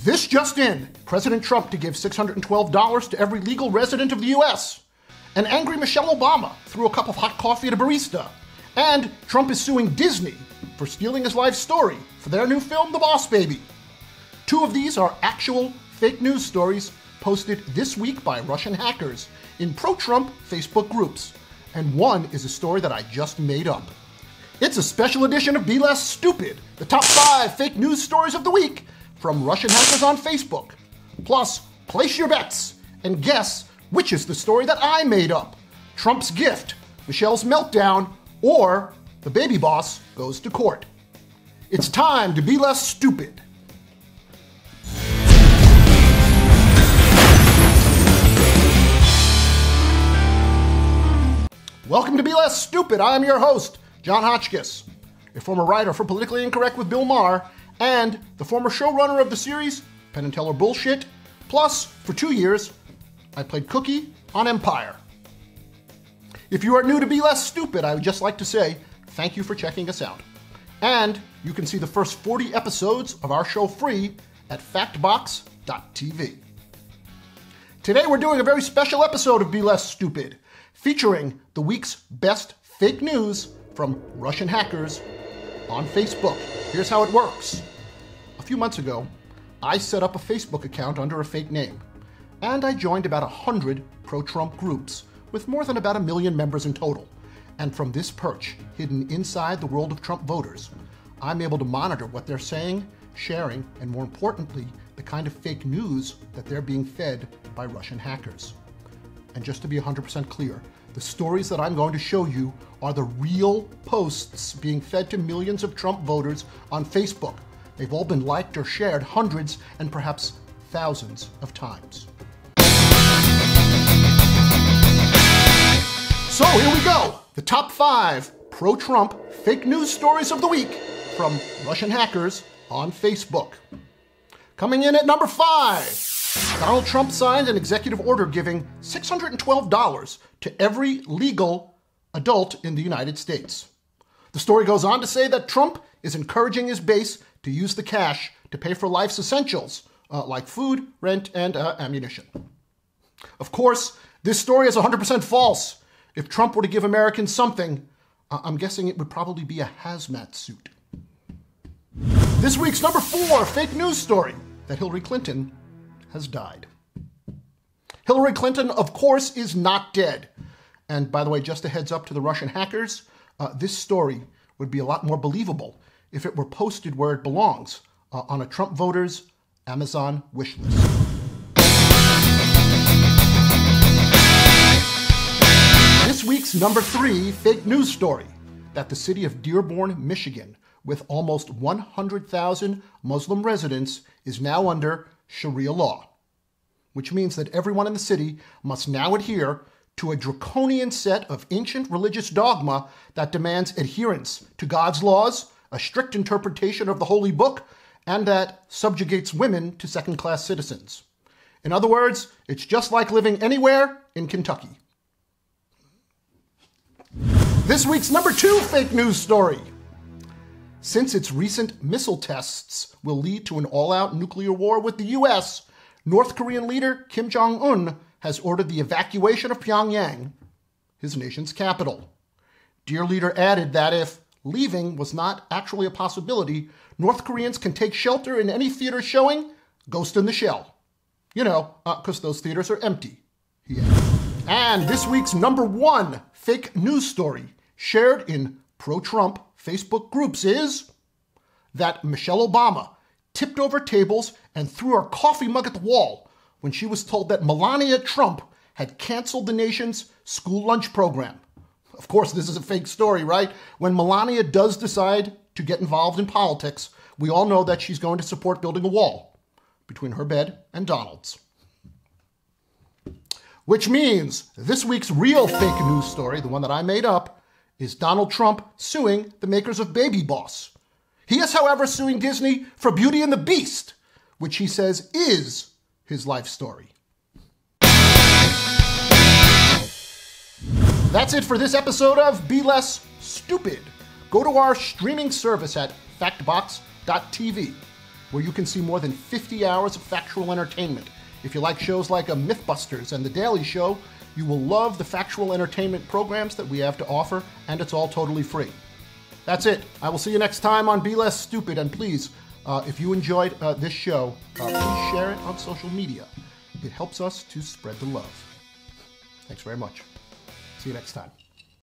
This just in, President Trump to give $612 to every legal resident of the U.S. An angry Michelle Obama threw a cup of hot coffee at a barista. And Trump is suing Disney for stealing his life story for their new film, The Boss Baby. Two of these are actual fake news stories posted this week by Russian hackers in pro-Trump Facebook groups. And one is a story that I just made up. It's a special edition of Be Less Stupid, the top 5 fake news stories of the week from Russian hackers on Facebook. Plus, place your bets and guess which is the story that I made up. Trump's gift, Michelle's meltdown, or the baby boss goes to court. It's time to be less stupid. Welcome to Be Less Stupid. I am your host, John Hotchkiss, a former writer for Politically Incorrect with Bill Maher, and the former showrunner of the series Penn & Teller Bullshit. Plus, for 2 years, I played Cookie on Empire. If you are new to Be Less Stupid, I would just like to say thank you for checking us out. And you can see the first 40 episodes of our show free at factbox.tv. Today we're doing a very special episode of Be Less Stupid, featuring the week's best fake news from Russian hackers on Facebook. Here's how it works. A few months ago, I set up a Facebook account under a fake name, and I joined about 100 pro-Trump groups with more than about 1 million members in total. And from this perch, hidden inside the world of Trump voters, I'm able to monitor what they're saying, sharing, and more importantly, the kind of fake news that they're being fed by Russian hackers. And just to be 100% clear, the stories that I'm going to show you are the real posts being fed to millions of Trump voters on Facebook. They've all been liked or shared hundreds and perhaps thousands of times. So here we go, the top 5 pro-Trump fake news stories of the week from Russian hackers on Facebook. Coming in at number 5, Donald Trump signed an executive order giving $612 to every legal adult in the United States. The story goes on to say that Trump is encouraging his base to use the cash to pay for life's essentials, like food, rent, and ammunition. Of course, this story is 100% false. If Trump were to give Americans something, I'm guessing it would probably be a hazmat suit. This week's number 4 fake news story, that Hillary Clinton has died. Hillary Clinton, of course, is not dead. And by the way, just a heads up to the Russian hackers, this story would be a lot more believable if it were posted where it belongs, on a Trump voter's Amazon wish list. This week's number 3 fake news story, that the city of Dearborn, Michigan, with almost 100,000 Muslim residents, is now under Sharia law, which means that everyone in the city must now adhere to a draconian set of ancient religious dogma that demands adherence to God's laws, a strict interpretation of the Holy Book, and that subjugates women to second-class citizens. In other words, it's just like living anywhere in Kentucky. This week's number 2 fake news story. Since its recent missile tests will lead to an all-out nuclear war with the U.S., North Korean leader Kim Jong-un has ordered the evacuation of Pyongyang, his nation's capital. Dear Leader added that if leaving was not actually a possibility, North Koreans can take shelter in any theater showing Ghost in the Shell. You know, because those theaters are empty, he added. And this week's number 1 fake news story shared in pro-Trump Facebook groups is that Michelle Obama tipped over tables and threw her coffee mug at the wall when she was told that Melania Trump had canceled the nation's school lunch program. Of course, this is a fake story, right? When Melania does decide to get involved in politics, we all know that she's going to support building a wall between her bed and Donald's. Which means this week's real fake news story, the one that I made up, is Donald Trump suing the makers of Baby Boss. He is, however, suing Disney for Beauty and the Beast, which he says is his life story. That's it for this episode of Be Less Stupid. Go to our streaming service at factbox.tv. where you can see more than 50 hours of factual entertainment. If you like shows like Mythbusters and The Daily Show, you will love the factual entertainment programs that we have to offer, and it's all totally free. That's it. I will see you next time on Be Less Stupid, and please, if you enjoyed this show, please share it on social media. It helps us to spread the love. Thanks very much. See you next time.